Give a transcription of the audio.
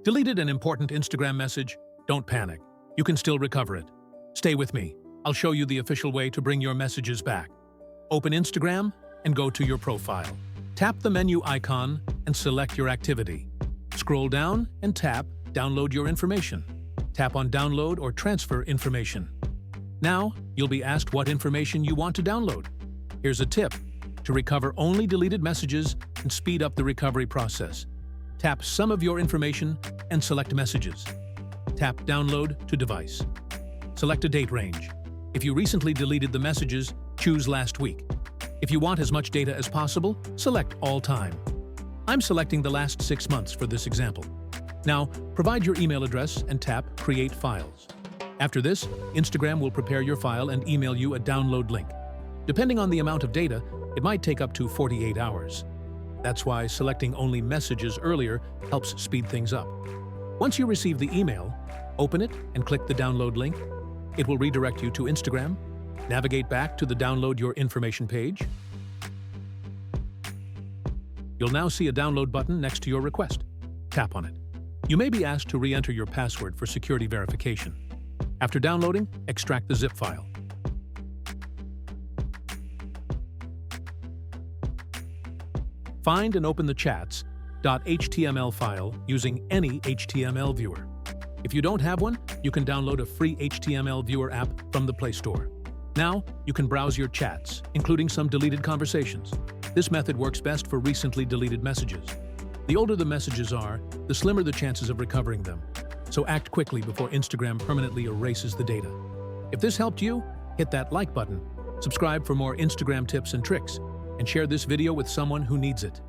Deleted an important Instagram message? Don't panic. You can still recover it. Stay with me. I'll show you the official way to bring your messages back. Open Instagram and go to your profile. Tap the menu icon and select your activity. Scroll down and tap Download your information. Tap on Download or Transfer information. Now, you'll be asked what information you want to download. Here's a tip to recover only deleted messages and speed up the recovery process. Tap some of your information and select Messages. Tap Download to Device. Select a date range. If you recently deleted the messages, choose Last week. If you want as much data as possible, select All time. I'm selecting the last 6 months for this example. Now, provide your email address and tap Create Files. After this, Instagram will prepare your file and email you a download link. Depending on the amount of data, it might take up to 48 hours. That's why selecting only messages earlier helps speed things up. Once you receive the email, open it and click the download link. It will redirect you to Instagram. Navigate back to the Download Your Information page. You'll now see a download button next to your request. Tap on it. You may be asked to re-enter your password for security verification. After downloading, extract the zip file. Find and open the chats.html file using any HTML viewer. If you don't have one, you can download a free HTML viewer app from the Play Store. Now, you can browse your chats, including some deleted conversations. This method works best for recently deleted messages. The older the messages are, the slimmer the chances of recovering them. So act quickly before Instagram permanently erases the data. If this helped you, hit that like button, subscribe for more Instagram tips and tricks, and share this video with someone who needs it.